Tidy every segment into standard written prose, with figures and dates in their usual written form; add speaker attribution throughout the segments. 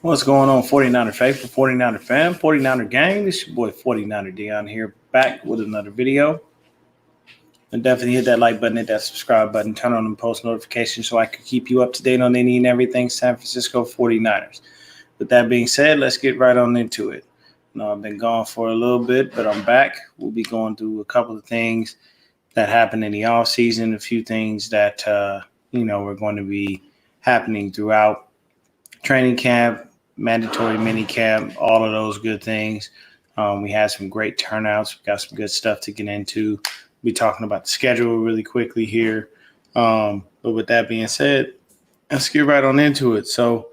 Speaker 1: What's going on, 49er faithful, 49er fam, 49er gang? This your boy 49er Dion here, back with another video. And definitely hit that like button, hit that subscribe button, turn on the post notifications so I can keep you up to date on any and everything San Francisco 49ers. With that being said, let's get right on into it. I've been gone for a little bit, but I'm back. We'll be going through a couple of things that happened in the off season, a few things that we're going to be happening throughout training camp, mandatory mini camp, all of those good things. We had some great turnouts. We got some good stuff to get into. We'll be talking about the schedule really quickly here. But with that being said, let's get right on into it. So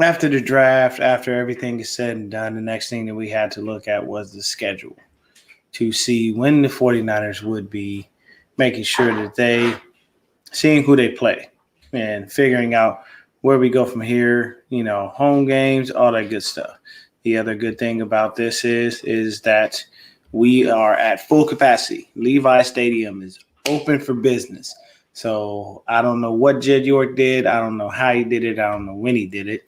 Speaker 1: after the draft, after everything is said and done, the next thing that we had to look at was the schedule to see when the 49ers would be making sure that they seeing who they play and figuring out where we go from here, home games, all that good stuff. The other good thing about this is that we are at full capacity. Levi Stadium is open for business. So I don't know what Jed York did. I don't know how he did it. I don't know when he did it.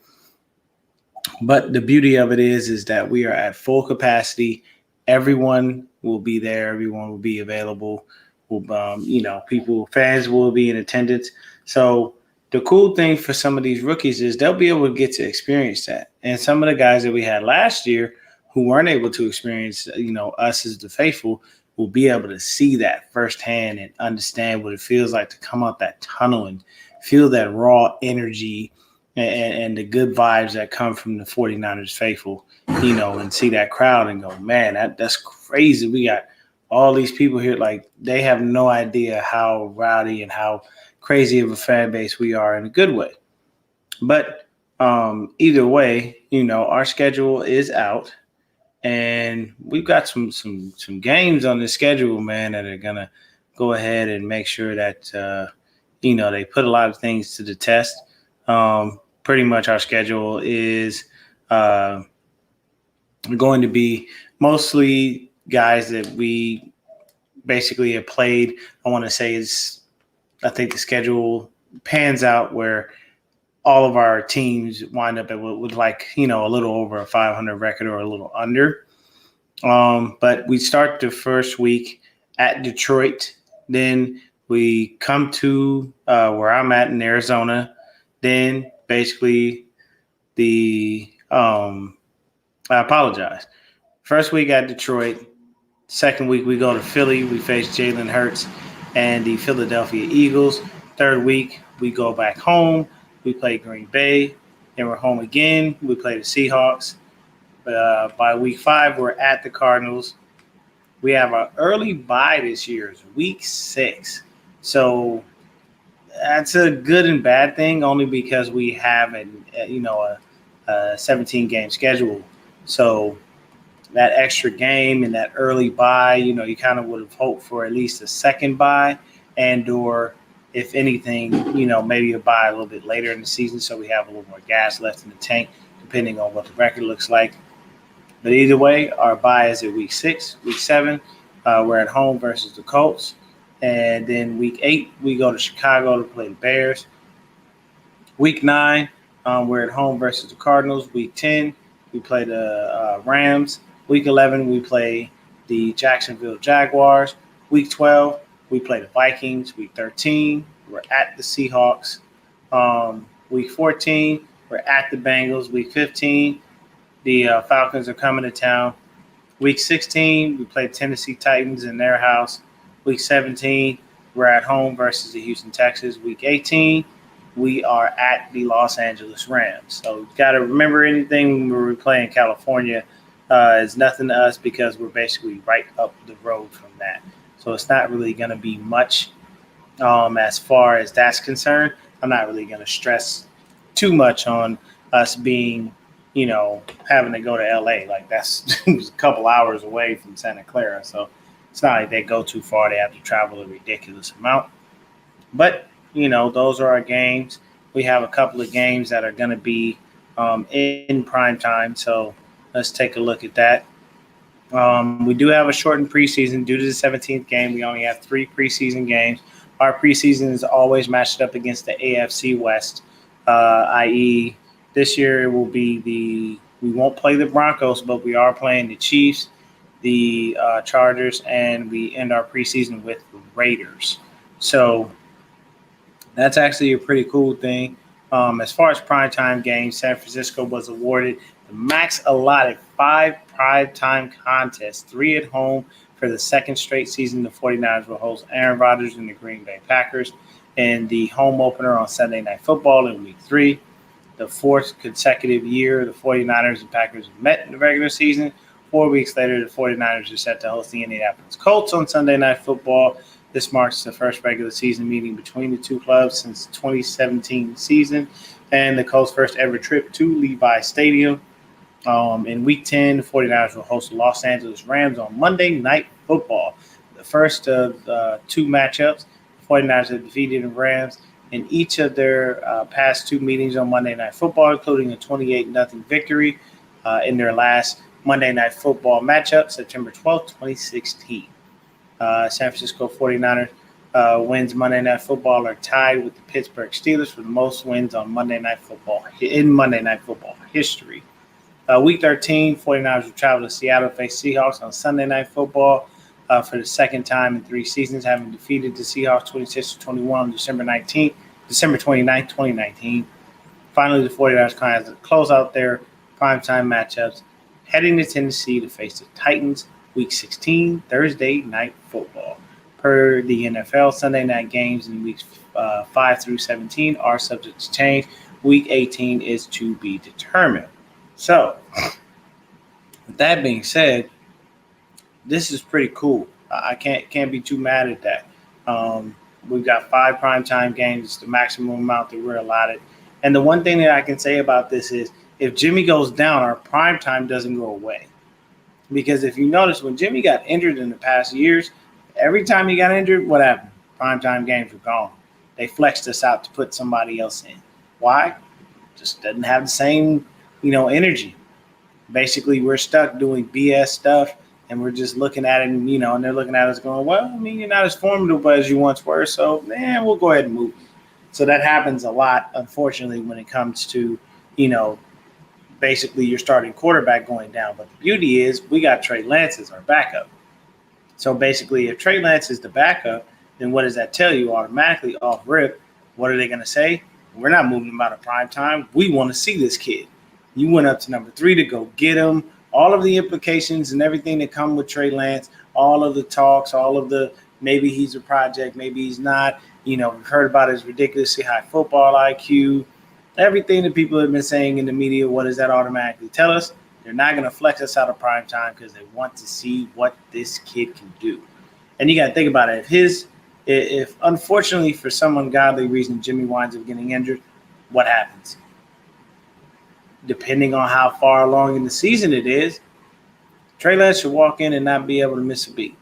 Speaker 1: But the beauty of it is that we are at full capacity. Everyone will be there. Everyone will be available. Fans will be in attendance. So the cool thing for some of these rookies is they'll be able to get to experience that. And some of the guys that we had last year who weren't able to experience, us as the faithful, will be able to see that firsthand and understand what it feels like to come out that tunnel and feel that raw energy and the good vibes that come from the 49ers faithful, and see that crowd and go, man, that's crazy. We got all these people here. Like, they have no idea how rowdy and how crazy of a fan base we are in a good way. But either way, our schedule is out, and we've got some games on the schedule, man, that are gonna go ahead and make sure that they put a lot of things to the test. Pretty much our schedule is going to be mostly guys that we basically have played. I think the schedule pans out where all of our teams wind up with a little over a 500 record or a little under. But we start the first week at Detroit. Then we come to where I'm at in Arizona. Then basically I apologize. First week at Detroit. Second week we go to Philly. We face Jalen Hurts and the Philadelphia Eagles. Third week, we go back home. We play Green Bay. Then we're home again. We play the Seahawks. By week 5, we're at the Cardinals. We have our early bye this year. It's week 6. So that's a good and bad thing, only because we have a 17-game schedule. So that extra game and that early bye, you kind of would have hoped for at least a second bye, and or if anything, maybe a bye a little bit later in the season so we have a little more gas left in the tank, depending on what the record looks like. But either way, our bye is at week 6. Week 7, we're at home versus the Colts. And then week 8, we go to Chicago to play the Bears. Week 9, we're at home versus the Cardinals. Week 10, we play the Rams. Week 11, we play the Jacksonville Jaguars. Week 12, we play the Vikings. Week 13, we're at the Seahawks. Week 14, we're at the Bengals. Week 15, the Falcons are coming to town. Week 16, we play Tennessee Titans in their house. Week 17, we're at home versus the Houston Texans. Week 18, we are at the Los Angeles Rams. So you've got to remember, anything when we're playing California is nothing to us because we're basically right up the road from that. So it's not really going to be much as far as that's concerned. I'm not really going to stress too much on us being, having to go to LA. Like, that's a couple hours away from Santa Clara. So it's not like they go too far. They have to travel a ridiculous amount. But, those are our games. We have a couple of games that are going to be in prime time. So let's take a look at that. We do have a shortened preseason due to the 17th game. We only have 3 preseason games. Our preseason is always matched up against the AFC West, i.e., This year it will be we won't play the Broncos, but we are playing the Chiefs, the Chargers, and we end our preseason with the Raiders. So that's actually a pretty cool thing. As far as primetime games, San Francisco was awarded the max allotted 5 primetime contests, 3 at home. For the second straight season, the 49ers will host Aaron Rodgers and the Green Bay Packers in the home opener on Sunday Night Football in Week 3. The 4th consecutive year the 49ers and Packers met in the regular season. 4 weeks later, the 49ers are set to host the Indianapolis Colts on Sunday Night Football. This marks the first regular season meeting between the two clubs since the 2017 season and the Colts' first ever trip to Levi Stadium. In Week 10, the 49ers will host the Los Angeles Rams on Monday Night Football. The first of 2 matchups, the 49ers have defeated the Rams in each of their past 2 meetings on Monday Night Football, including a 28-0 victory in their last Monday Night Football matchup, September 12, 2016. San Francisco 49ers wins Monday Night Football are tied with the Pittsburgh Steelers for the most wins on Monday Night Football in Monday Night Football history. Week 13, 49ers will travel to Seattle to face Seahawks on Sunday Night Football for the second time in 3 seasons, having defeated the Seahawks 26-21 on December 29, 2019. Finally, the 49ers close out their primetime matchups, heading to Tennessee to face the Titans Week 16, Thursday Night Football. Per the NFL, Sunday night games in weeks 5 through 17 are subject to change. Week 18 is to be determined. So, with that being said, this is pretty cool. I can't be too mad at that. We've got 5 primetime games. It's the maximum amount that we're allotted. And the one thing that I can say about this is if Jimmy goes down, our primetime doesn't go away. Because if you notice, when Jimmy got injured in the past years, every time he got injured, what happened? Primetime games were gone. They flexed us out to put somebody else in. Why? Just doesn't have the same energy. Basically, we're stuck doing BS stuff, and we're just looking at it, and they're looking at us going, well, I mean, you're not as formidable as you once were, so, we'll go ahead and move. So that happens a lot, unfortunately, when it comes to, basically your starting quarterback going down. But the beauty is we got Trey Lance as our backup. So basically, if Trey Lance is the backup, then what does that tell you automatically off rip? What are they going to say? We're not moving him out of prime time. We want to see this kid. You went up to number 3 to go get him. All of the implications and everything that come with Trey Lance, all of the talks, all of the maybe he's a project, maybe he's not. We've heard about his ridiculously high football IQ, everything that people have been saying in the media. What does that automatically tell us? They're not going to flex us out of prime time because they want to see what this kid can do. And you got to think about it. If unfortunately for some ungodly reason Jimmy winds up getting injured, what happens? Depending on how far along in the season it is, Trey Lance should walk in and not be able to miss a beat.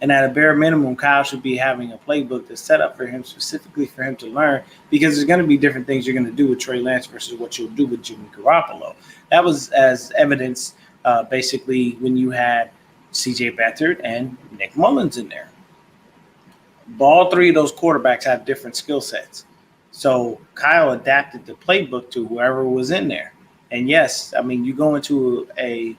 Speaker 1: And at a bare minimum, Kyle should be having a playbook that's set up for him, specifically for him to learn, because there's going to be different things you're going to do with Trey Lance versus what you'll do with Jimmy Garoppolo. That was as evidence, basically, when you had C.J. Beathard and Nick Mullins in there. All 3 of those quarterbacks have different skill sets. So Kyle adapted the playbook to whoever was in there. And yes, I mean, you go into a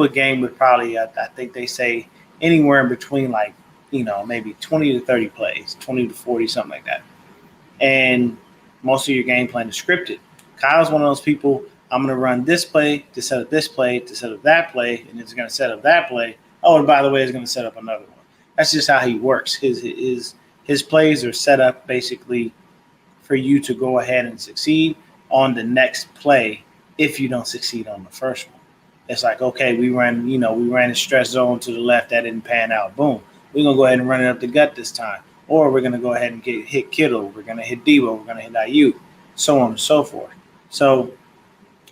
Speaker 1: game with probably, I think they say, anywhere in between maybe 20 to 30 plays, 20 to 40, something like that. And most of your game plan is scripted. Kyle's one of those people, I'm going to run this play to set up this play to set up that play, and it's going to set up that play. Oh, and by the way, it's going to set up another one. That's just how he works. His plays are set up basically for you to go ahead and succeed on the next play if you don't succeed on the first one. It's like, okay, we ran a stretch zone to the left that didn't pan out. Boom. We're going to go ahead and run it up the gut this time. Or we're going to go ahead and hit Kittle. We're going to hit Debo. We're going to hit Ayuk, so on and so forth. So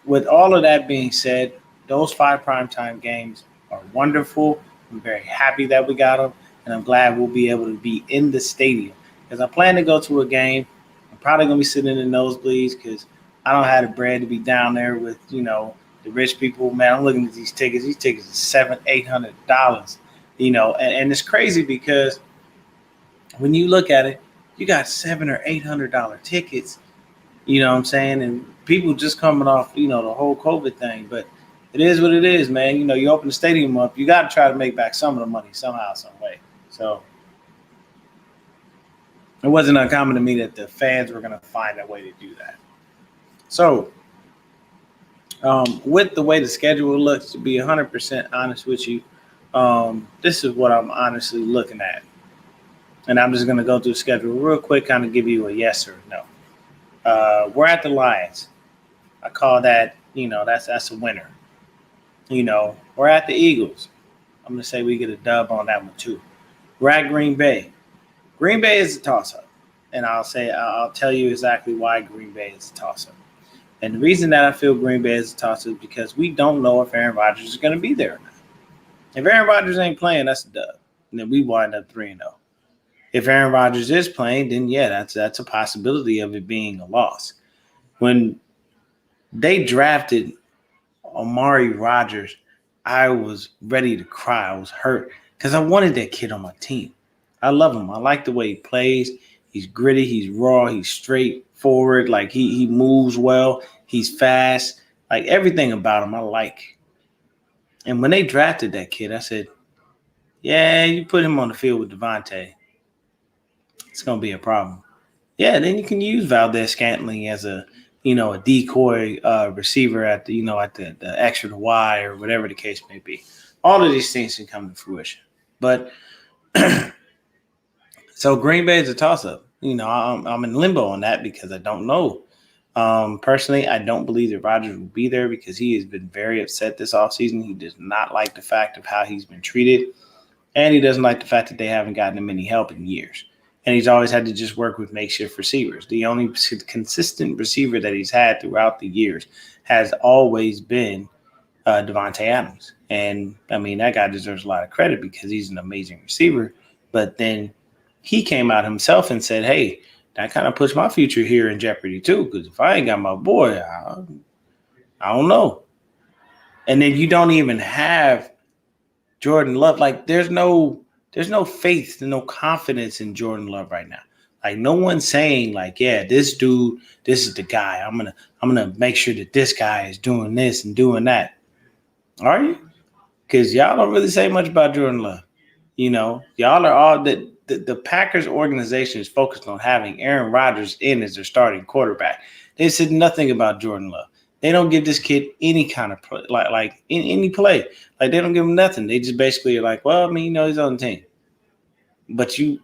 Speaker 1: with all of that being said, those 5 primetime games are wonderful. I'm very happy that we got them, and I'm glad we'll be able to be in the stadium. Because I plan to go to a game. I'm probably going to be sitting in the nosebleeds because I don't have the bread to be down there with, the rich people. Man, I'm looking at these tickets. These tickets are $700-800, and it's crazy because when you look at it, you got $700 or $800 tickets, you know what I'm saying? And people just coming off, the whole COVID thing. But it is what it is, man. You open the stadium up, you got to try to make back some of the money somehow, some way. So it wasn't uncommon to me that the fans were going to find a way to do that. So with the way the schedule looks, to be 100% honest with you, this is what I'm honestly looking at. And I'm just going to go through the schedule real quick, kind of give you a yes or no. We're at the Lions. I call that, that's a winner. We're at the Eagles. I'm going to say we get a dub on that one too. We're at Green Bay. Green Bay is a toss-up. And I'll tell you exactly why Green Bay is a toss-up. And the reason that I feel Green Bay is a toss-up is because we don't know if Aaron Rodgers is going to be there or not. If Aaron Rodgers ain't playing, that's a dub. And then we wind up 3-0. If Aaron Rodgers is playing, then yeah, that's a possibility of it being a loss. When they drafted Amari Rodgers, I was ready to cry. I was hurt because I wanted that kid on my team. I love him. I like the way he plays. He's gritty. He's raw. He's straightforward. Like he moves well. He's fast. Like everything about him I like. And when they drafted that kid, I said, yeah, you put him on the field with Devontae, it's going to be a problem. Yeah, then you can use Valdez-Scantling as a decoy receiver at the extra to Y or whatever the case may be. All of these things can come to fruition. But so Green Bay is a toss-up. I'm in limbo on that because I don't know. Personally, I don't believe that Rodgers will be there because he has been very upset this offseason. He does not like the fact of how he's been treated, and he doesn't like the fact that they haven't gotten him any help in years. And he's always had to just work with makeshift receivers. The only consistent receiver that he's had throughout the years has always been Davante Adams. And, I mean, that guy deserves a lot of credit because he's an amazing receiver. But then he came out himself and said, hey, that kind of puts my future here in jeopardy too, because if I ain't got my boy, I don't know. And then you don't even have Jordan Love. Like, there's no faith and no confidence in Jordan Love right now. Like, no one's saying, like, yeah, this dude, this is the guy. I'm gonna make sure that this guy is doing this and doing that. Are you? Because y'all don't really say much about Jordan Love. Y'all are all the Packers organization is focused on having Aaron Rodgers in as their starting quarterback. They said nothing about Jordan Love. They don't give this kid any kind of play, like in any play. Like, they don't give him nothing. They just basically are like, well, I mean, he's on the team. But you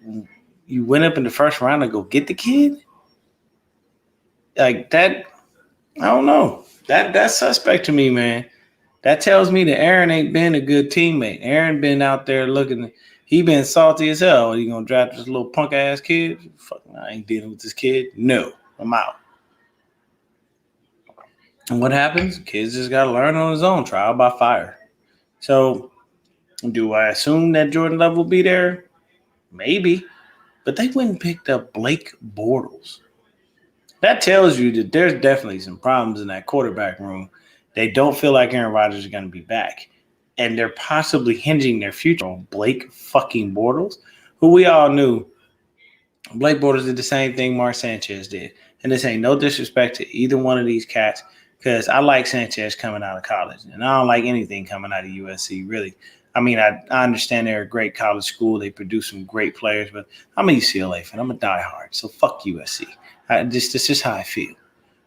Speaker 1: went up in the first round to go get the kid? Like that, I don't know. That's suspect to me, man. That tells me that Aaron ain't been a good teammate. Aaron been out there looking, he been salty as hell. Are you gonna draft this little punk ass kid? Fuck, I ain't dealing with this kid. No, I'm out. And what happens? Kids just gotta learn on his own, trial by fire. So, do I assume that Jordan Love will be there? Maybe. But they went and picked up Blake Bortles. That tells you that there's definitely some problems in that quarterback room. They don't feel like Aaron Rodgers is going to be back. And they're possibly hinging their future on Blake fucking Bortles, who we all knew. Blake Bortles did the same thing Mark Sanchez did. And this ain't no disrespect to either one of these cats, because I like Sanchez coming out of college. And I don't like anything coming out of USC, really. I mean, I understand they're a great college school. They produce some great players, but I'm a UCLA fan. I'm a diehard, so fuck USC. This is how I feel.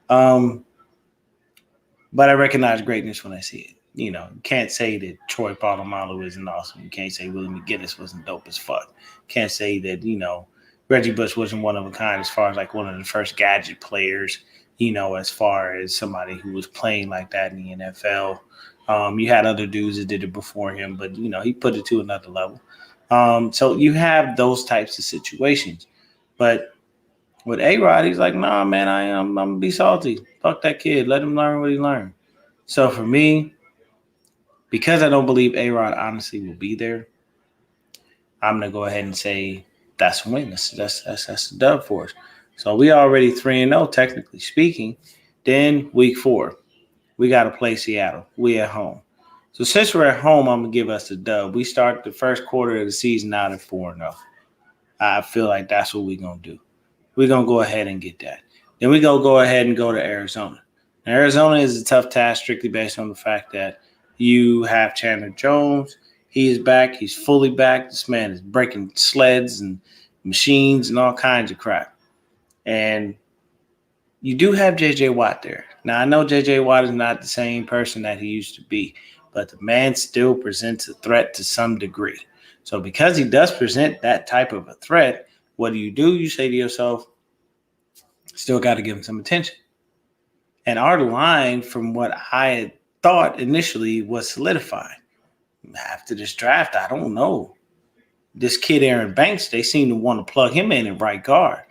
Speaker 1: But I recognize greatness when I see it. You can't say that Troy Polamalu isn't awesome. You can't say Willie McGinnis wasn't dope as fuck. Can't say that, Reggie Bush wasn't one of a kind as far as like one of the first gadget players, as far as somebody who was playing like that in the NFL. You had other dudes that did it before him, but, he put it to another level. So you have those types of situations. But with A-Rod, he's like, nah, man, I'm going to be salty. Fuck that kid. Let him learn what he learned. So for me, because I don't believe A-Rod honestly will be there, I'm going to go ahead and say that's a win. That's a dub for us. So we already 3-0, technically speaking. Then week 4, we got to play Seattle. We at home. So since we're at home, I'm going to give us a dub. We start the first quarter of the season out at 4-0. I feel like that's what we're going to do. We're going to go ahead and get that. Then we're going to go ahead and go to Arizona. Now, Arizona is a tough task strictly based on the fact that you have Chandler Jones. He is back. He's fully back. This man is breaking sleds and machines and all kinds of crap. And you do have J.J. Watt there. Now, I know J.J. Watt is not the same person that he used to be, but the man still presents a threat to some degree. So because he does present that type of a threat, what do? You say to yourself, still got to give him some attention. And our line, from what I had thought initially, was solidified. After this draft, I don't know. This kid, Aaron Banks, they seem to want to plug him in at right guard.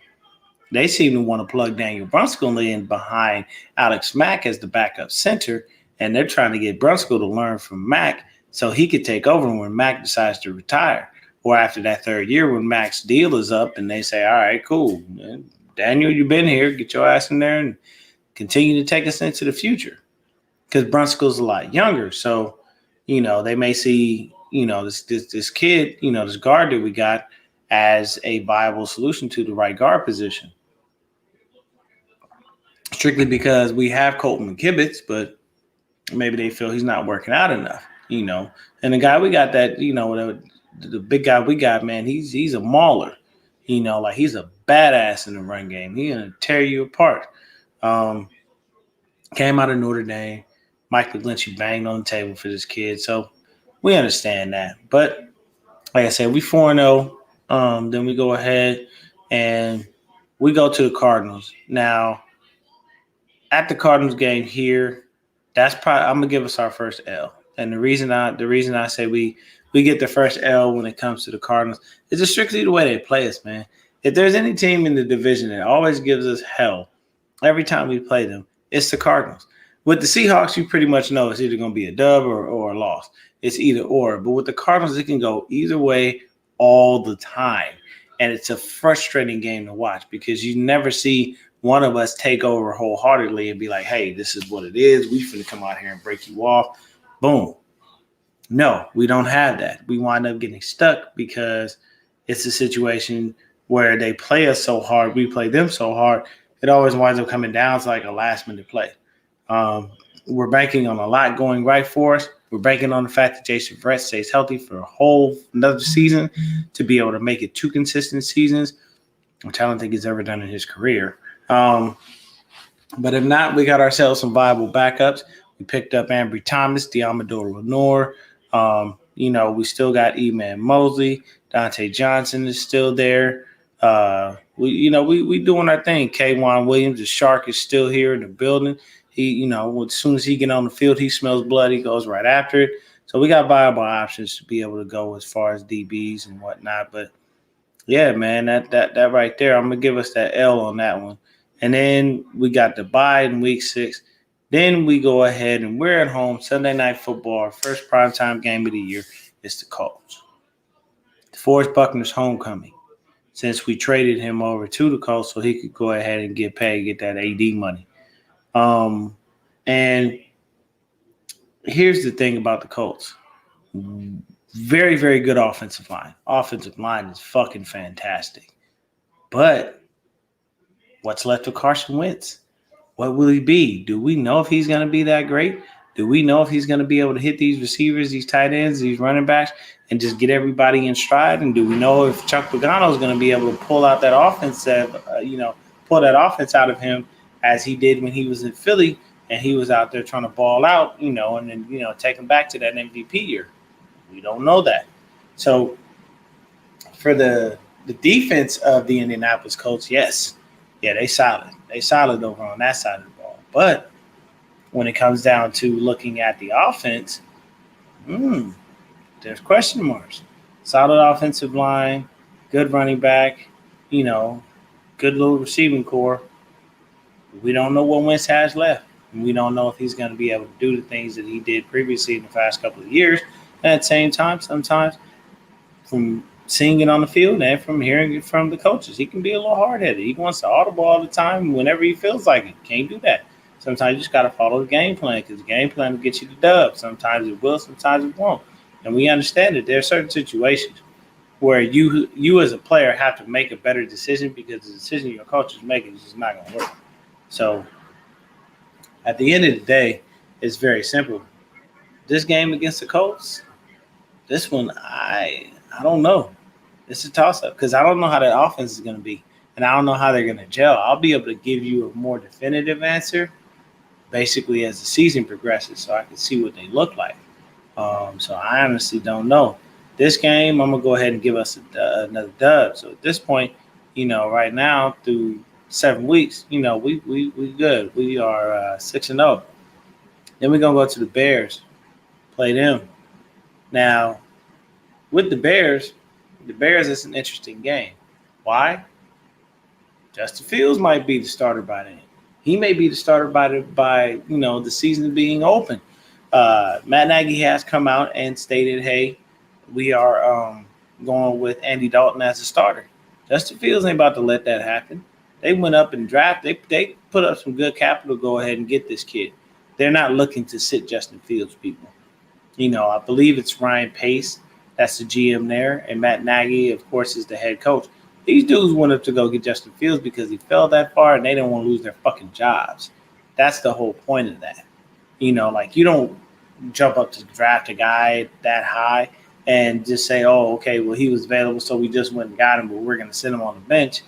Speaker 1: They seem to want to plug Daniel Brunskill in behind Alex Mack as the backup center, and they're trying to get Brunskill to learn from Mack so he could take over when Mack decides to retire. Or after that third year when Mack's deal is up and they say, all right, cool. Daniel, you've been here. Get your ass in there and continue to take us into the future. Because Brunskill's a lot younger. So, they may see, this kid, this guard that we got as a viable solution to the right guard position. Strictly because we have Colton McKivitz, but maybe they feel he's not working out enough, And the guy we got that, the big guy we got, man, he's a mauler. Like he's a badass in the run game. He's going to tear you apart. Came out of Notre Dame. Mike McGlinchey banged on the table for this kid. So we understand that. But like I said, we 4-0. Then we go ahead and we go to the Cardinals. Now, at the Cardinals game here, that's probably I'm gonna give us our first L. And the reason I say we get the first L when it comes to the Cardinals is just strictly the way they play us, man. If there's any team in the division that always gives us hell every time we play them, it's the Cardinals. With the Seahawks, you pretty much know it's either going to be a dub or a loss. It's either or. But with the Cardinals, it can go either way all the time. And it's a frustrating game to watch because you never see one of us take over wholeheartedly and be like, hey, this is what it is. We finna come out here and break you off. Boom. No, we don't have that. We wind up getting stuck because it's a situation where they play us so hard, we play them so hard, it always winds up coming down to like a last-minute play. We're banking on a lot going right for us. We're banking on the fact that Jason Verrett stays healthy for another season to be able to make it 2 consistent seasons, which I don't think he's ever done in his career. But if not, we got ourselves some viable backups. We picked up Ambry Thomas, Diamador Lenore. We still got E-Man Mosley. Dante Johnson is still there. We doing our thing. K'Wan Williams, the Shark, is still here in the building. He, as soon as he get on the field, he smells blood. He goes right after it. So we got viable options to be able to go as far as DBs and whatnot. But yeah, man, that right there, I'm gonna give us that L on that one. And then we got the bye in week 6. Then we go ahead and we're at home, Sunday Night Football, our first primetime game of the year. It's the Colts. DeForest Buckner's homecoming. Since we traded him over to the Colts so he could go ahead and get paid, get that AD money. And here's the thing about the Colts. Very, very good offensive line. Offensive line is fucking fantastic. But what's left of Carson Wentz? What will he be? Do we know if he's going to be that great? Do we know if he's going to be able to hit these receivers, these tight ends, these running backs, and just get everybody in stride? And do we know if Chuck Pagano is going to be able to pull out that offense, pull that offense out of him as he did when he was in Philly and he was out there trying to ball out, and then, take him back to that MVP year? We don't know that. So for the defense of the Indianapolis Colts, yes. Yeah, they solid. They solid over on that side of the ball. But when it comes down to looking at the offense, there's question marks. Solid offensive line, good running back, good little receiving core. We don't know what Wentz has left. And we don't know if he's going to be able to do the things that he did previously in the past couple of years. And at the same time, sometimes from seeing it on the field and from hearing it from the coaches, he can be a little hard-headed. He wants to audible all the time whenever he feels like it. Can't do that. Sometimes you just got to follow the game plan because the game plan will get you the dub. Sometimes it will, sometimes it won't. And we understand that there are certain situations where you as a player have to make a better decision because the decision your coach is making is just not going to work. So At the end of the day, it's very simple. This game against the Colts, this one, I don't know. It's a toss up because I don't know how that offense is going to be, and I don't know how they're going to gel. I'll be able to give you a more definitive answer basically as the season progresses, so I can see what they look like. So I honestly don't know. This game, I'm gonna go ahead and give us another dub. So at this point, right now through 7 weeks, we good. We are 6-0. Then we're gonna go to the Bears, play them. Now with the Bears is an interesting game. Why? Justin Fields might be the starter by then. He may be the starter by the season being open. Matt Nagy has come out and stated, "Hey, we are going with Andy Dalton as a starter." Justin Fields ain't about to let that happen. They went up and drafted. They put up some good capital to go ahead and get this kid. They're not looking to sit Justin Fields, people. I believe it's Ryan Pace that's the GM there, and Matt Nagy, of course, is the head coach. These dudes wanted to go get Justin Fields because he fell that far, and they didn't want to lose their fucking jobs. That's the whole point of that. Like you don't jump up to draft a guy that high and just say, "Oh, okay, well he was available, so we just went and got him, but we're gonna sit him on the bench."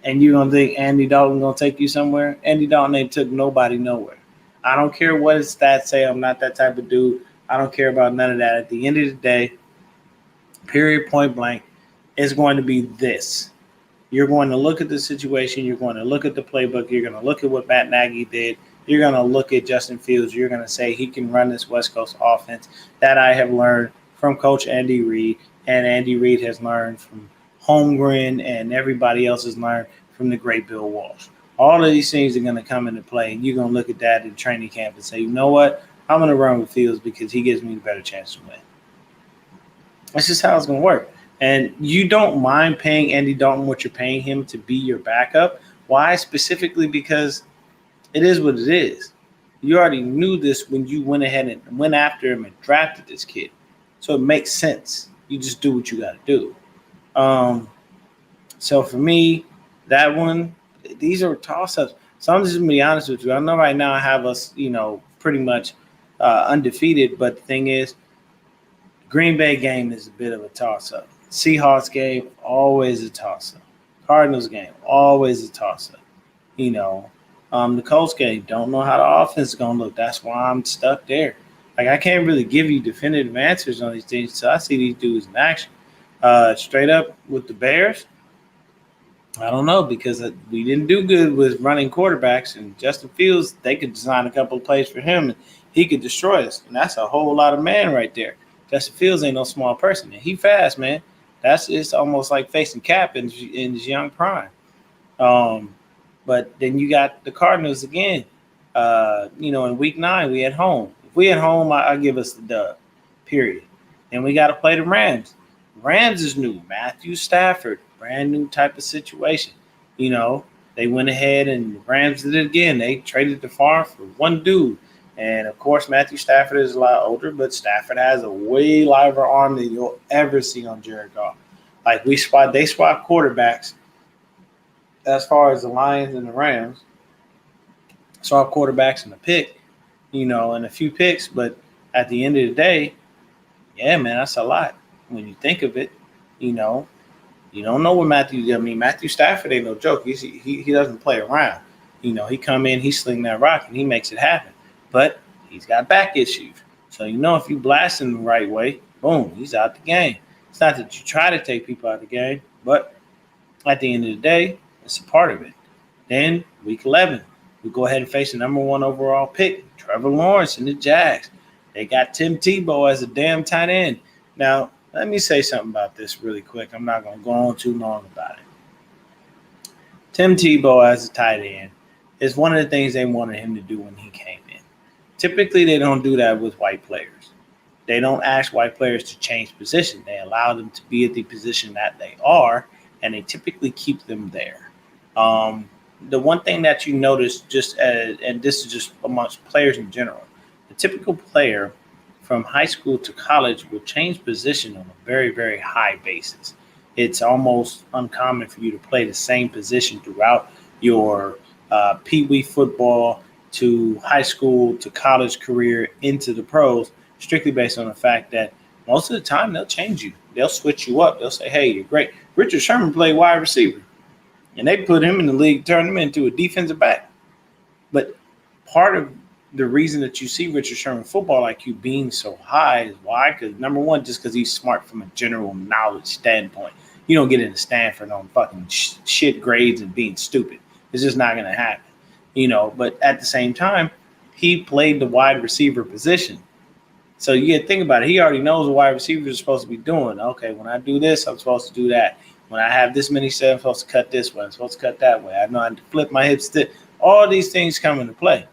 Speaker 1: And you're gonna think Andy Dalton gonna take you somewhere? Andy Dalton ain't took nobody nowhere. I don't care what his stats say. I'm not that type of dude. I don't care about none of that. At the end of the day, period, point blank, it's going to be this. You're going to look at the situation. You're going to look at the playbook. You're going to look at what Matt Nagy did. You're going to look at Justin Fields. You're going to say he can run this West Coast offense that I have learned from Coach Andy Reid, and Andy Reid has learned from Holmgren, and everybody else has learned from the great Bill Walsh. All of these things are going to come into play, and you're going to look at that in training camp and say, you know what? I'm going to run with Fields because he gives me the better chance to win. That's just how it's going to work. And you don't mind paying Andy Dalton what you're paying him to be your backup. Why? Specifically because it is what it is. You already knew this when you went ahead and went after him and drafted this kid. So it makes sense. You just do what you got to do. So for me, that one, these are toss-ups. So I'm just going to be honest with you. I know right now I have us, pretty much undefeated. But the thing is, Green Bay game is a bit of a toss-up. Seahawks game, always a toss-up. Cardinals game, always a toss-up. The Colts game, don't know how the offense is going to look. That's why I'm stuck there. Like, I can't really give you definitive answers on these things until I see these dudes in action. Straight up with the Bears, I don't know, because we didn't do good with running quarterbacks. And Justin Fields, they could design a couple of plays for him, and he could destroy us. And that's a whole lot of man right there. Justin Fields ain't no small person. He fast, man. It's almost like facing Cap in his young prime. But then you got the Cardinals again. In week 9, we at home. If we at home, I give us the dub, period. Then we got to play the Rams. Rams is new. Matthew Stafford, brand new type of situation. They went ahead and the Rams did it again. They traded the farm for one dude. And, of course, Matthew Stafford is a lot older, but Stafford has a way liver arm than you'll ever see on Jared Goff. Like, they swap quarterbacks as far as the Lions and the Rams. Swap quarterbacks in a pick, and a few picks. But at the end of the day, yeah, man, that's a lot. When you think of it, you don't know what Matthew Stafford ain't no joke. He doesn't play around. He come in, he sling that rock, and he makes it happen. But he's got back issues. So, if you blast him the right way, boom, he's out the game. It's not that you try to take people out of the game, but at the end of the day, it's a part of it. Then, week 11, we go ahead and face the number 1 overall pick, Trevor Lawrence and the Jags. They got Tim Tebow as a damn tight end. Now, let me say something about this really quick. I'm not going to go on too long about it. Tim Tebow as a tight end is one of the things they wanted him to do when he came in. Typically, they don't do that with white players. They don't ask white players to change position. They allow them to be at the position that they are, and they typically keep them there. The one thing that you notice, and this is just amongst players in general, the typical player from high school to college will change position on a very, very high basis. It's almost uncommon for you to play the same position throughout your Pee Wee football, to high school to college career into the pros, strictly based on the fact that most of the time they'll change you. They'll switch you up. They'll say, hey, you're great. Richard Sherman played wide receiver, and they put him in the league, turned him into a defensive back. But part of the reason that you see Richard Sherman football IQ being so high is why? Because number one, just because he's smart from a general knowledge standpoint. You don't get into Stanford on fucking shit grades and being stupid. It's just not going to happen, But at the same time, he played the wide receiver position. So you get to think about it. He already knows what wide receivers are supposed to be doing. Okay, when I do this, I'm supposed to do that. When I have this many steps, I'm supposed to cut this way. I'm supposed to cut that way. I know how to flip my hips. All these things come into play.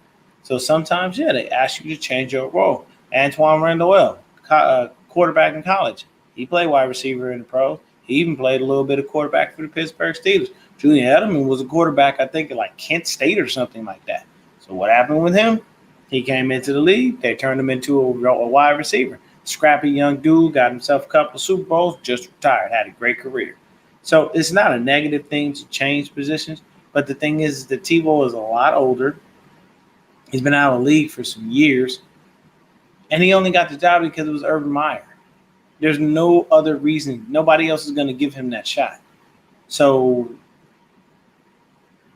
Speaker 1: So sometimes, they ask you to change your role. Antoine Randall, quarterback in college. He played wide receiver in the pros. He even played a little bit of quarterback for the Pittsburgh Steelers. Julian Edelman was a quarterback, I think, at like Kent State or something like that. So what happened with him? He came into the league. They turned him into a wide receiver. Scrappy young dude, got himself a couple of Super Bowls, just retired, had a great career. So it's not a negative thing to change positions. But the thing is that Tebow is a lot older. He's been out of the league for some years. And he only got the job because it was Urban Meyer. There's no other reason. Nobody else is going to give him that shot. So,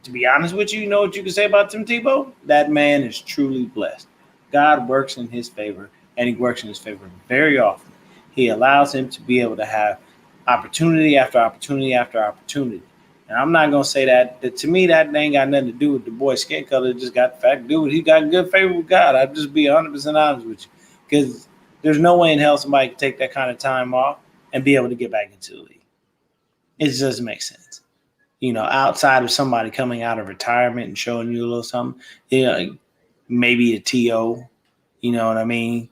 Speaker 1: to be honest with you, you know what you can say about Tim Tebow? That man is truly blessed. God works in his favor, and he works in his favor very often. He allows him to be able to have opportunity after opportunity after opportunity. And I'm not going to say that to me, that ain't got nothing to do with the boy's skin color. It just got the fact, dude, he got good favor with God. I'll just be 100% honest with you. Because there's no way in hell somebody can take that kind of time off and be able to get back into the league. It just doesn't make sense. Outside of somebody coming out of retirement and showing you a little something, maybe a TO, you know what I mean?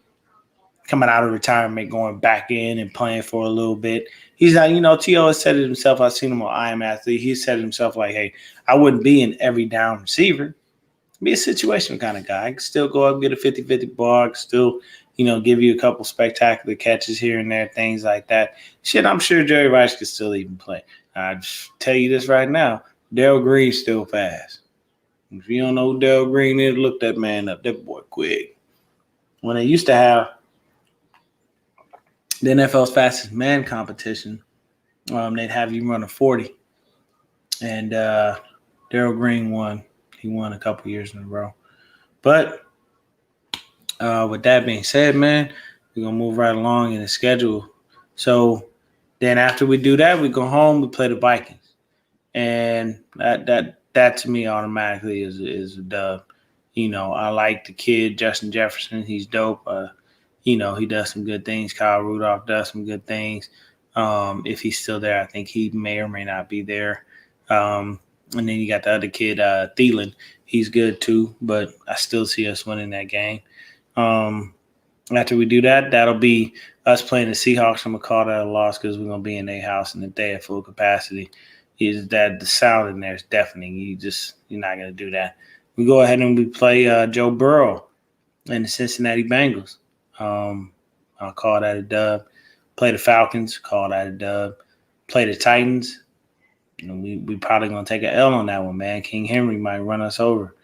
Speaker 1: Coming out of retirement, going back in and playing for a little bit. He's not, T.O. has said it himself. I've seen him on I Am Athlete. He said it himself like, hey, I wouldn't be an every down receiver. Be a situational kind of guy. I can still go up and get a 50-50 ball. I can still, give you a couple spectacular catches here and there, things like that. Shit, I'm sure Jerry Rice could still even play. I just tell you this right now, Darrell Green still fast. If you don't know who Darrell Green is, look that man up. That boy quick. When they used to have the NFL's fastest man competition, they'd have you run a 40. And Darrell Green won. He won a couple years in a row. But with that being said, man, we're going to move right along in the schedule. So then after we do that, we go home, we play the Vikings. And that to me automatically is a dub. I like the kid, Justin Jefferson. He's dope. He does some good things. Kyle Rudolph does some good things. If he's still there, I think he may or may not be there. And then you got the other kid, Thielen. He's good too, but I still see us winning that game. After we do that, that'll be us playing the Seahawks. I'm going to call that a loss because we're going to be in their house and if they at full capacity. Is that the sound in there is deafening. You're not going to do that. We go ahead and we play Joe Burrow and the Cincinnati Bengals. I'll call that a dub. Play the Falcons, call that a dub. Play the Titans. We probably going to take an L on that one, man. King Henry might run us over.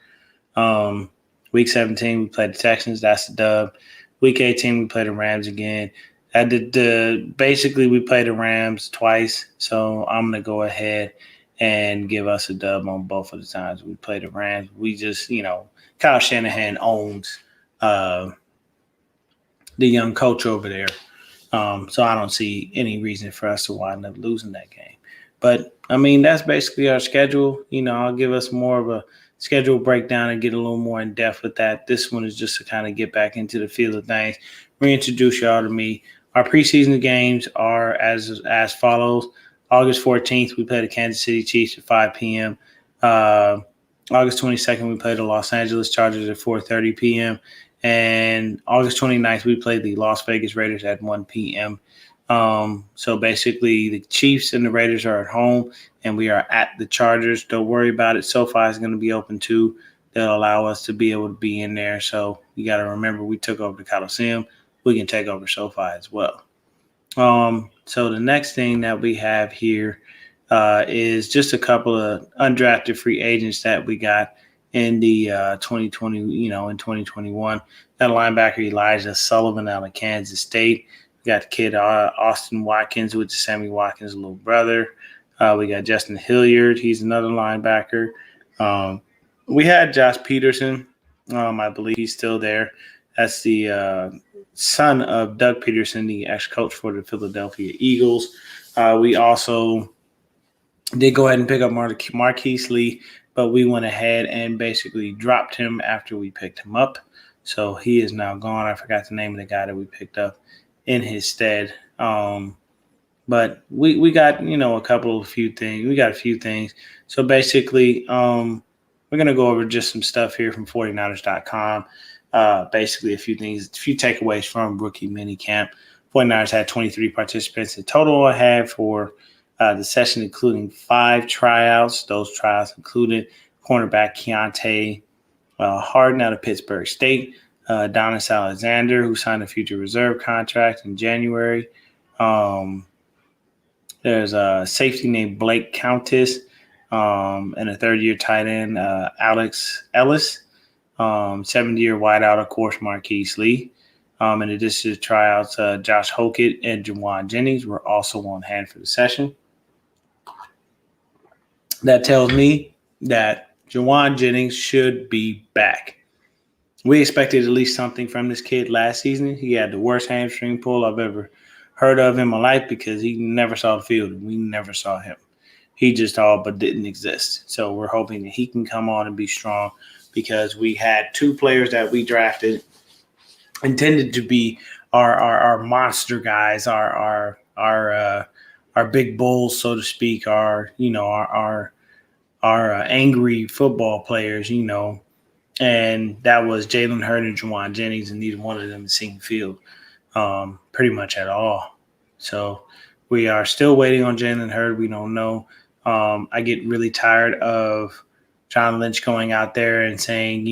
Speaker 1: Week 17, we play the Texans. That's a dub. Week 18, we play the Rams again. Basically, we play the Rams twice, so I'm going to go ahead and give us a dub on both of the times we play the Rams. We just, Kyle Shanahan owns the young coach over there. So I don't see any reason for us to wind up losing that game. But, that's basically our schedule. I'll give us more of a schedule breakdown and get a little more in depth with that. This one is just to kind of get back into the field of things, reintroduce y'all to me. Our preseason games are as follows. August 14th, we play the Kansas City Chiefs at 5 p.m. August 22nd, we play the Los Angeles Chargers at 4:30 p.m. And August 29th, we play the Las Vegas Raiders at 1 p.m. So basically, the Chiefs and the Raiders are at home, and we are at the Chargers. Don't worry about it. SoFi is going to be open too. They'll allow us to be able to be in there. So you got to remember, we took over the Coliseum. We can take over SoFi as well. So the next thing that we have here is just a couple of undrafted free agents that we got in the 2020, in 2021. Got a linebacker, Elijah Sullivan out of Kansas State. We got the kid Austin Watkins, which is Sammy Watkins' little brother. We got Justin Hilliard. He's another linebacker. We had Josh Peterson. I believe he's still there. That's the son of Doug Peterson, the ex-coach for the Philadelphia Eagles. We also did go ahead and pick up Marquise Lee, but we went ahead and basically dropped him after we picked him up. So he is now gone. I forgot the name of the guy that we picked up in his stead. But we got, a few things. We got a few things. So basically, we're going to go over just some stuff here from 49ers.com. Basically, a few takeaways from rookie minicamp. 49ers had 23 participants in total. I had for the session, including 5 tryouts. Those tryouts included cornerback Keontae Harden out of Pittsburgh State, Donis Alexander, who signed a future reserve contract in January. There's a safety named Blake Countess, and a third-year tight end, Alex Ellis, 7th-year wideout, of course, Marquise Lee. In addition to tryouts, Josh Hokett and Jauan Jennings were also on hand for the session. That tells me that Jauan Jennings should be back. We expected at least something from this kid last season. He had the worst hamstring pull I've ever heard of in my life because he never saw the field and we never saw him. He just all but didn't exist. So we're hoping that he can come on and be strong because we had 2 players that we drafted intended to be our monster guys, our big bulls, so to speak, our angry football players, and that was Jalen Hurd and Jauan Jennings, and neither one of them has seen the field pretty much at all. So we are still waiting on Jalen Hurd. We don't know. I get really tired of John Lynch going out there and saying,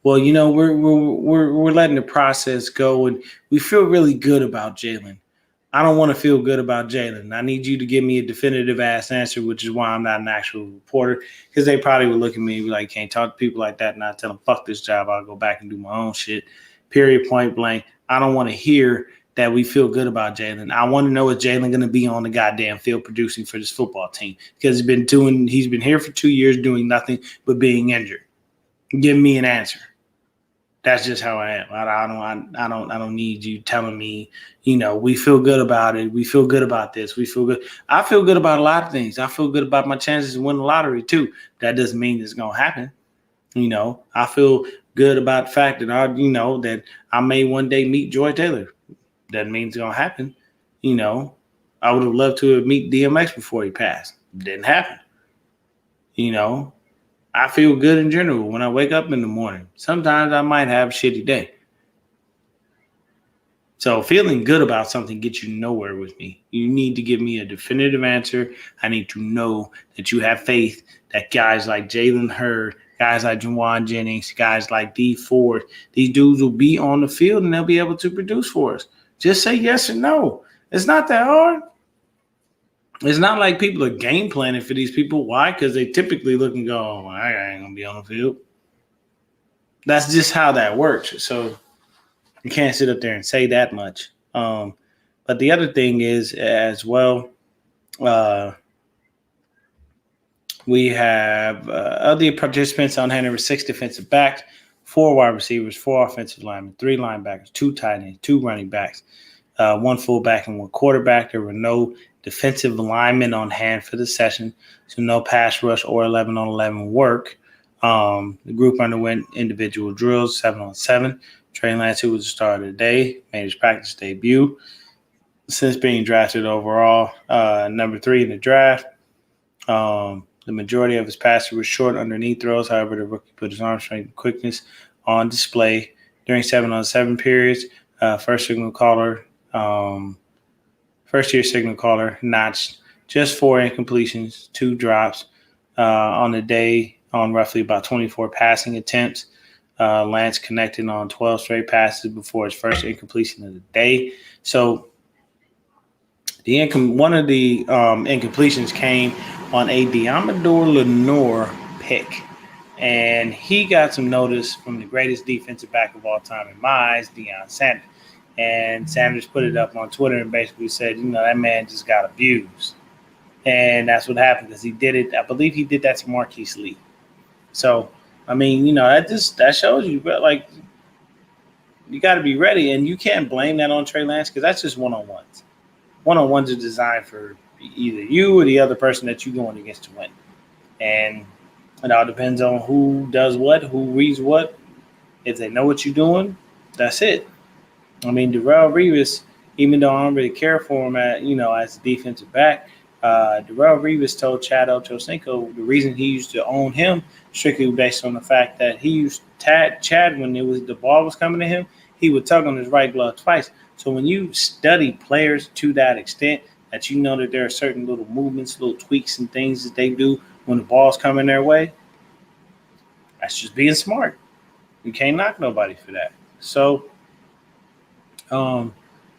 Speaker 1: we're letting the process go, and we feel really good about Jalen. I don't want to feel good about Jalen. I need you to give me a definitive ass answer, which is why I'm not an actual reporter, because they probably would look at me and be like, can't talk to people like that, and I tell them, fuck this job. I'll go back and do my own shit. Period, point blank. I don't want to hear that we feel good about Jalen. I want to know if Jalen going to be on the goddamn field producing for this football team, because he's been here for 2 years doing nothing but being injured. Give me an answer. That's just how I am. I don't need you telling me, we feel good about it. We feel good about this. We feel good. I feel good about a lot of things. I feel good about my chances to win the lottery too. That doesn't mean it's gonna happen. I feel good about the fact that that I may one day meet Joy Taylor. Doesn't mean it's gonna happen. I would have loved to have meet DMX before he passed. Didn't happen. I feel good in general when I wake up in the morning. Sometimes I might have a shitty day. So feeling good about something gets you nowhere with me. You need to give me a definitive answer. I need to know that you have faith that guys like Jalen Hurd, guys like Jauan Jennings, guys like Dee Ford, these dudes will be on the field and they'll be able to produce for us. Just say yes or no. It's not that hard. It's not like people are game planning for these people. Why? Because they typically look and go, oh, I ain't going to be on the field. That's just how that works. So you can't sit up there and say that much. But the other thing is as well, we have other participants on hand. There were 6 defensive backs, 4 wide receivers, 4 offensive linemen, 3 linebackers, 2 tight ends, 2 running backs, 1 fullback and 1 quarterback. There were no defensive linemen on hand for the session, so no pass rush or 11-on-11 work. The group underwent individual drills, 7-on-7. Trey Lance, who was the starter today, made his practice debut since being drafted overall, number 3 in the draft. The majority of his passes were short underneath throws. However, the rookie put his arm strength and quickness on display during 7-on-7 periods. First-year signal caller notched just 4 incompletions, 2 drops on the day on roughly about 24 passing attempts. Lance connected on 12 straight passes before his first incompletion of the day. So one of the incompletions came on a Deommodore Lenoir pick. And he got some notice from the greatest defensive back of all time in my eyes, Deion Sanders. And Sanders put it up on Twitter and basically said, that man just got abused. And that's what happened because he did it. I believe he did that to Marquise Lee. So, that shows you, but like, you got to be ready. And you can't blame that on Trey Lance because that's just one-on-ones. One-on-ones are designed for either you or the other person that you're going against to win. And it all depends on who does what, who reads what. If they know what you're doing, that's it. I mean, Darrelle Revis, even though I don't really care for him as a defensive back, Darrelle Revis told Chad Ochocinco the reason he used to own him strictly based on the fact that he used Chad when the ball was coming to him, he would tug on his right glove twice. So when you study players to that extent, that you know that there are certain little movements, little tweaks and things that they do when the ball's coming their way, that's just being smart. You can't knock nobody for that. So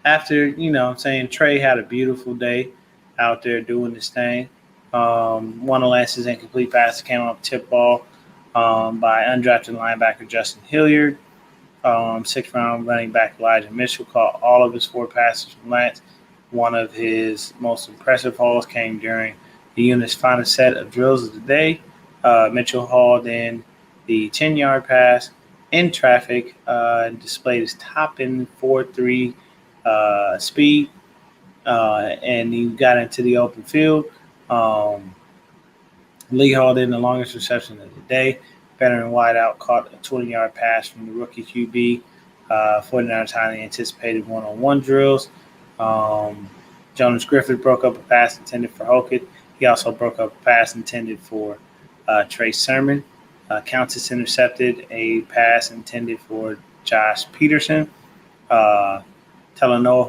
Speaker 1: after, saying Trey had a beautiful day out there doing this thing. One of Lance's incomplete passes came off tip ball by undrafted linebacker Justin Hilliard. Sixth-round running back Elijah Mitchell caught all of his 4 passes from Lance. One of his most impressive hauls came during the unit's final set of drills of the day. Mitchell hauled in the 10-yard pass in traffic and displayed his top-end 4.3 speed, and he got into the open field. Lee hauled in the longest reception of the day. Veteran wideout caught a 20-yard pass from the rookie QB. 49ers highly anticipated one-on-one drills. Jonas Griffith broke up a pass intended for Hokett. He also broke up a pass intended for Trey Sermon. Countess intercepted a pass intended for Josh Peterson. Talanoa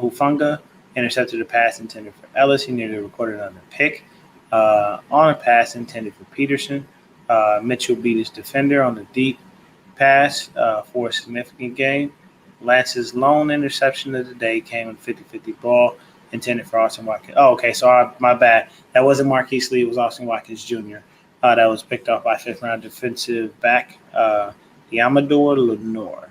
Speaker 1: Hufanga intercepted a pass intended for Ellis. He nearly recorded another pick on a pass intended for Peterson. Mitchell beat his defender on the deep pass for a significant gain. Lance's lone interception of the day came on 50-50 ball intended for Austin Watkins. Oh, okay, so my bad. That wasn't Marquise Lee. It was Austin Watkins Jr. That was picked off by 5th-round defensive back Yamador Lenore.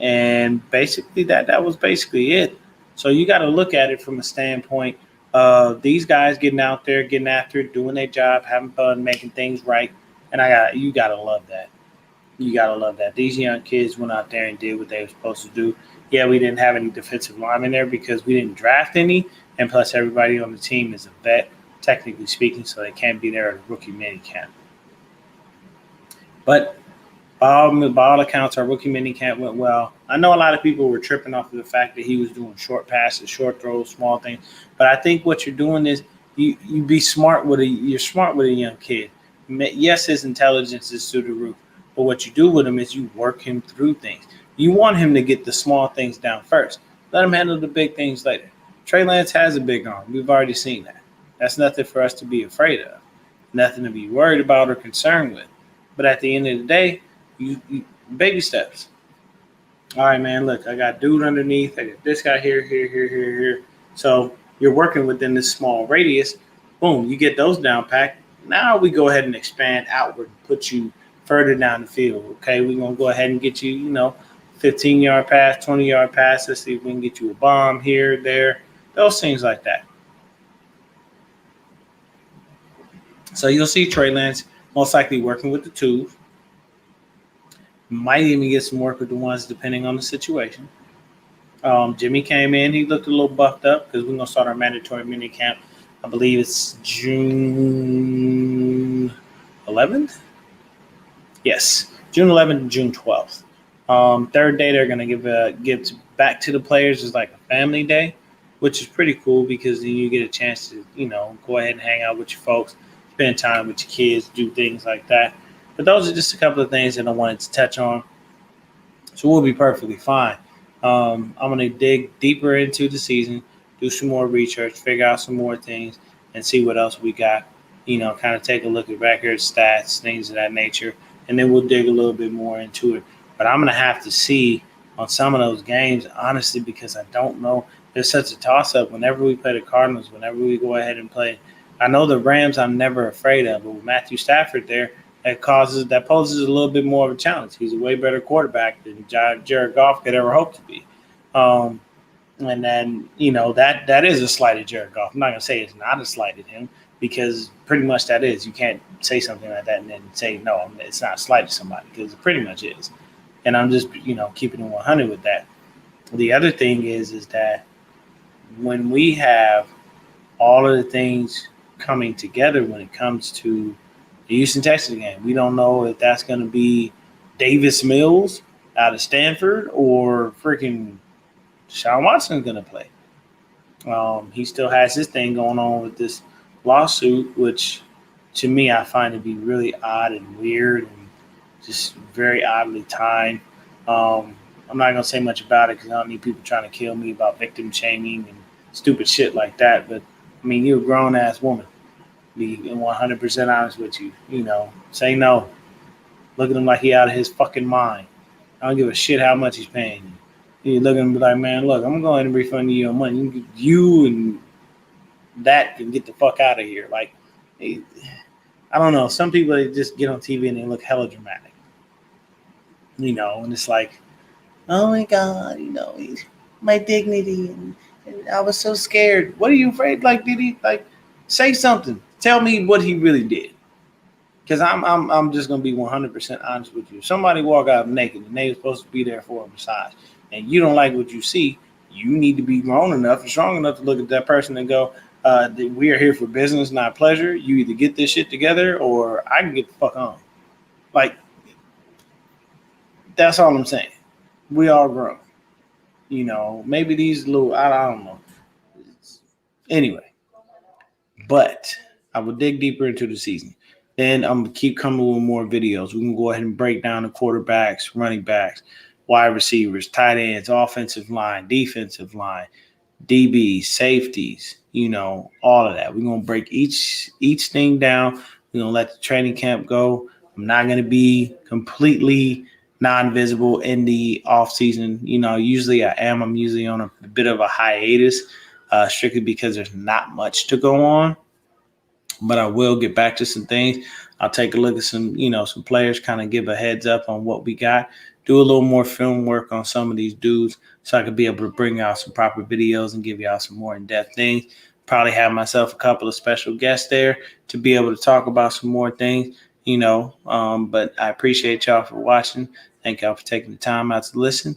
Speaker 1: And basically that was basically it. So you got to look at it from a standpoint of these guys getting out there, getting after it, doing their job, having fun, making things right. And you got to love that. You got to love that. These young kids went out there and did what they were supposed to do. Yeah, we didn't have any defensive linemen there because we didn't draft any. And plus everybody on the team is a vet, technically speaking, so they can't be there at a rookie minicamp. But by all accounts, our rookie minicamp went well. I know a lot of people were tripping off of the fact that he was doing short passes, short throws, small things. But I think what you're doing is you be smart you're smart with a young kid. Yes, his intelligence is through the roof. But what you do with him is you work him through things. You want him to get the small things down first. Let him handle the big things later. Trey Lance has a big arm. We've already seen that. That's nothing for us to be afraid of. Nothing to be worried about or concerned with. But at the end of the day, you baby steps. All right, man, look, I got dude underneath. I got this guy here. So you're working within this small radius. Boom, you get those down packed. Now we go ahead and expand outward and put you further down the field. Okay, we're going to go ahead and get you, 15-yard pass, 20-yard pass. Let's see if we can get you a bomb here, there, those things like that. So you'll see Trey Lance most likely working with the twos. Might even get some work with the ones depending on the situation. Jimmy came in. He looked a little buffed up because we're going to start our mandatory mini camp. I believe it's June 11th. Yes, June 11th and June 12th. Third day, they're going to give back to the players as like a family day, which is pretty cool because then you get a chance to, go ahead and hang out with your folks, spend time with your kids, do things like that. But those are just a couple of things that I wanted to touch on. So we'll be perfectly fine. I'm going to dig deeper into the season, do some more research, figure out some more things, and see what else we got. Kind of take a look at records, stats, things of that nature, and then we'll dig a little bit more into it. But I'm going to have to see on some of those games, honestly, because I don't know. There's such a toss-up. Whenever we play the Cardinals, whenever we go ahead and play I know the Rams I'm never afraid of, but with Matthew Stafford there, that poses a little bit more of a challenge. He's a way better quarterback than Jared Goff could ever hope to be. Um, and then that is a slight at Jared Goff. I'm not gonna say it's not a slight at him because pretty much that is. You can't say something like that and then say no, it's not a slight to somebody because it pretty much is. And I'm just keeping it 100 with that. The other thing is that when we have all of the things coming together when it comes to the Houston Texans game, we don't know if that's going to be Davis Mills out of Stanford or freaking Deshaun Watson's going to play. He still has his thing going on with this lawsuit, which to me I find to be really odd and weird and just very oddly timed. I'm not going to say much about it because I don't need people trying to kill me about victim shaming and stupid shit like that. But, I mean, you're a grown-ass woman. Be 100% honest with you. Say no. Look at him like he out of his fucking mind. I don't give a shit how much he's paying you. You look at him and be like, man, look, I'm going to go ahead and refund you your money. You and that can get the fuck out of here. Like, I don't know. Some people, they just get on TV and they look hella dramatic. And it's like, oh my God, my dignity. And I was so scared. What are you afraid? Like, did he, say something? Tell me what he really did. Because I'm just going to be 100% honest with you. If somebody walk out naked and they were supposed to be there for a massage and you don't like what you see, you need to be grown enough and strong enough to look at that person and go, we are here for business, not pleasure. You either get this shit together or I can get the fuck on. Like, that's all I'm saying. We all grown. Maybe these little, I don't know. Anyway, but I will dig deeper into the season. Then I'm going to keep coming with more videos. We can go ahead and break down the quarterbacks, running backs, wide receivers, tight ends, offensive line, defensive line, DBs, safeties, all of that. We're going to break each thing down. We're going to let the training camp go. I'm not going to be completely non-visible in the off season. Usually I am. I'm usually on a bit of a hiatus, strictly because there's not much to go on. But I will get back to some things. I'll take a look at some players, kind of give a heads up on what we got. Do a little more film work on some of these dudes so I could be able to bring out some proper videos and give y'all some more in-depth things. Probably have myself a couple of special guests there to be able to talk about some more things, But I appreciate y'all for watching. Thank y'all for taking the time out to listen.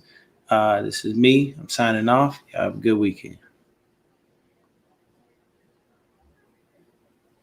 Speaker 1: This is me. I'm signing off. Y'all have a good weekend.